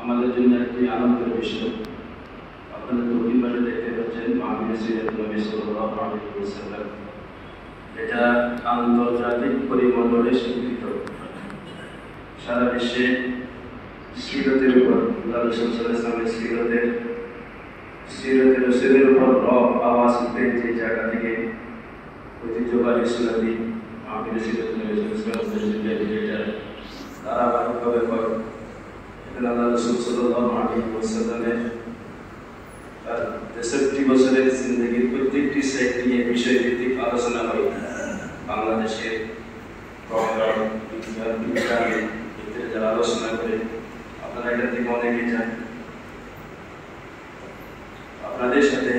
আমাদের জন্য একটি আনন্দের বিষয়। আপনাদের দক্ষিণ পাশে দেখতে পাচ্ছেন মাহফিলে সিরাতুন নবী সাল্লাল্লাহু আলাইহি ওয়াসাল্লাম, এটা আন্তর্জাতিক পরিমণ্ডলে স্বীকৃত। সারা বিশ্বে সিরাতের উপর রাসূল সাল্লাল্লাহু আলাইহি ওয়াসাল্লামের সিরাতের রসুলের উপর রব আওয়াজ উঠে যে জায়গা থেকে ঐতিহ্যবাহী ইসলামী মাহফিলে সিরাতুন নবী সাল্লাল্লাহু আলাইহি ওয়াসাল্লাম ধারাবাহিকভাবে করে। এখানে আল্লাহ রাসূল সাল্লাল্লাহু আলাইহি ওয়াসাল্লামের 63 বছরের জিন্দেগির প্রত্যেকটি সেট নিয়ে বিষয়ভিত্তিক আলোচনা হয়। বাংলাদেশের বিজ্ঞানে যারা আলোচনা করে, আপনারা এটা থেকে অনেকে যান। আপনাদের সাথে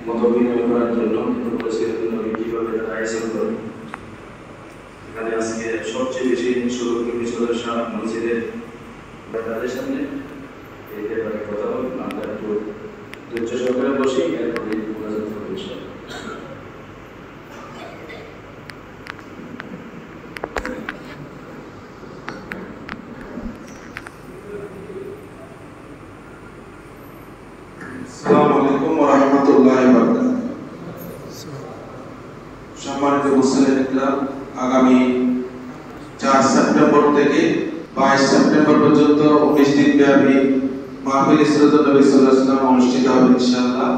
মত বিনিময় করার জন্য কিভাবে তারা আয়োজন করে। এখানে আজকে সবচেয়ে বেশি সদস্য মসজিদের তাদের সামনে এই ব্যাপারে কথা বলুন। আমরা একটু ধৈর্য সহকারে বসি, এরপরে মোনাজাত করব ইনশাআল্লাহ। আসসালামু আলাইকুম ওয়া রাহমাতুল্লাহি ওয়া বারাকাতুহু। সম্মানিত মুসলিম ইসলাম, আগামী 4 সেপ্টেম্বর থেকে 22 সেপ্টেম্বর পর্যন্ত 19 দিন ব্যাপী মাহফিল সিরাতুন নবী সাল্লাল্লাহু আলাইহি ওয়াসাল্লাম অনুষ্ঠিত হবে ইনশাআল্লাহ।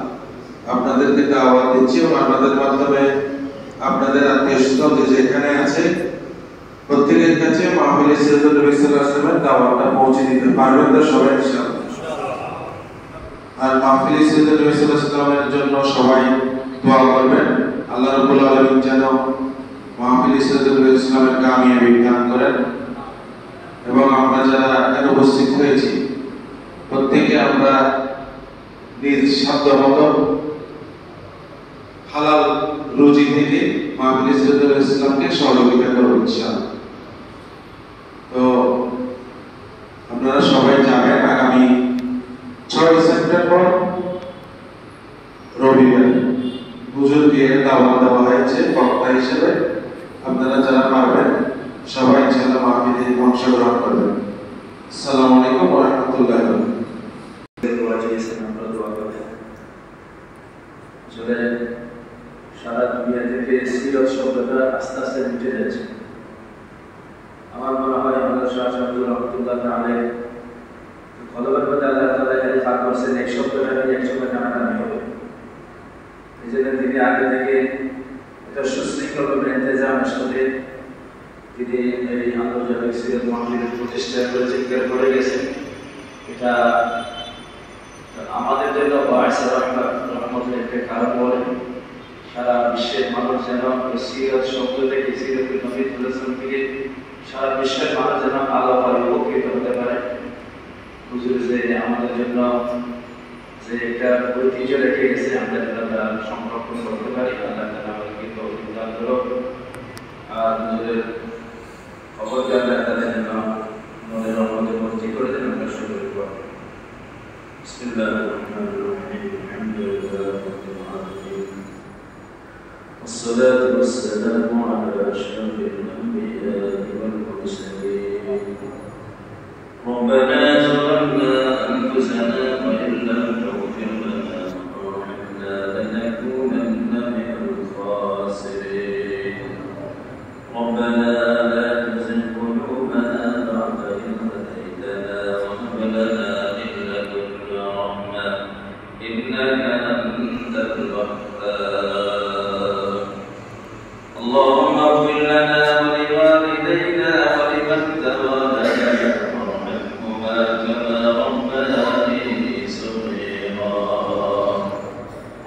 আপনাদেরকে দাওয়াত দিচ্ছি এবং আপনাদের মাধ্যমে আপনাদের আত্মীয়স্বজন যেখানে আছে প্রত্যেকের কাছে মাহফিল সিরাতুন নবী সাল্লাল্লাহু আলাইহি ওয়াসাল্লামের দাওয়াতটা পৌঁছে দিতে পারবেন তো সবাই ইনশাআল্লাহ। আর মাহফিল সিরাতুন নবী সাল্লাল্লাহু আলাইহি ওয়াসাল্লামের জন্য সবাই দোয়া করবেন। আল্লাহ রাব্বুল আলামিন যেন মাহফিল সিরাতুন নবী সাল্লাল্লাহু আলাইহি ওয়াসাল্লামের কামিয়াবি দান করেন এবং আমরা যারা এখানে উপস্থিত হয়েছি প্রত্যেকে আমরা নিজ সাধ্যমতো হালাল রুজি থেকে মাহফিল সিরাতুল ইসলামকে সহযোগিতা করব ইনশাআল্লাহ। তো আপনারা সবাই জানেন আগামী 6 সেপ্টেম্বর রবিবার হুজুর দিয়ে দাওয়াত দেওয়া হয়েছে বক্তা হিসেবে। আপনারা যারা পারবেন সবাই ইনশাআল্লাহ মাহফিলে অংশগ্রহণ করবেন। আসসালামু আলাইকুম ওয়া রাহমাতুল্লাহি ওয়া বারাকাতুহু। সারা দুনিয়া থেকে সিরাত শব্দটা আস্তে আস্তে মিটে যাচ্ছে। আমার মনে হয় আমাদের শাহ আব্দুল রহমতুল্লাহ আলাইহি খলবের মধ্যে আল্লাহ তাআলা এখানে পাক করছেন এক শব্দটা একসঙ্গে টানাটানি হবে। এই জন্য তিনি আগে থেকে এটা সুশৃঙ্খল ইন্তজামের সাথে তিনি এই আন্তর্জাতিক সিরাত মাহফিলের প্রতিষ্ঠা করেছেন, করে গেছেন। এটা আমাদের জন্য রহমতের একটা কারণ বলে। সারা বিশ্বের মানুষ যেন সিরাত শব্দ থেকে সিরাতুল নবী সাল্লাল্লাহু আলাইহি ওয়াসাল্লাম থেকে সারা বিশ্বের মানুষ যেন আলো পায়, উপকৃত হতে পারে। হুজুর যে আমাদের জন্য যে একটা ঐতিহ্য রেখে গেছে, আমরা যেন তা সংরক্ষণ করতে পারি। আল্লাহ তাআলা আমাদেরকে তৌফিক দান করুন। আর হুজুরের খবর জানলে তাদের জন্য আমাদের রহমতে ভর্তি করে দেন। আমরা শুরু করব। বিসমিল্লাহির রহমানির রহিম। আলহামদুলিল্লাহি রাব্বিল আলামিন। والصلاة والسلام على أشرف الأنبياء والمرسلين. ربنا ظلمنا أنفسنا وإن لم تغفر لنا وترحمنا لنكونن من الخاسرين. ربنا لا تزغ قلوبنا بعد إذ هديتنا وهب لنا من لدنك رحمة إنك أنت الوهاب. اللهم اغفر لنا ولوالدينا ولمن تولنا وارحمهما كما ربياني صغيرا.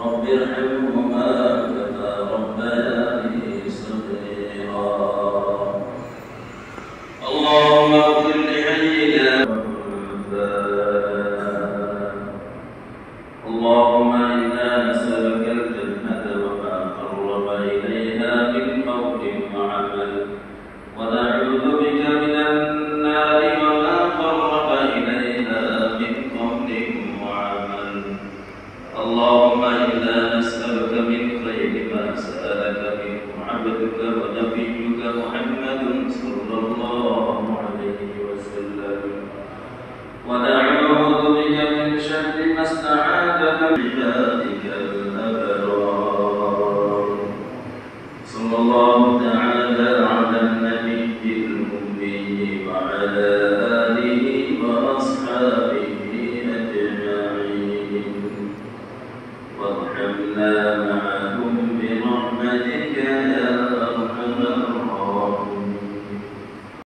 رب ارحمهما كما ربياني صغيرا. اللهم اغفر لحينا اللهم إنا نسألك الجنة وما قرب إليها من قول وعمل ونعوذ بك من النار وما قرب إليها من قول وعمل. اللهم إنا نسألك من خير ما سألك منه عبدك ونبيك محمد صلى الله عليه وسلم ونعوذ عبادك الأبرار. صلى الله تعالى على النبي الأمي وعلى آله وأصحابه أجمعين، وارحمنا معهم برحمتك يا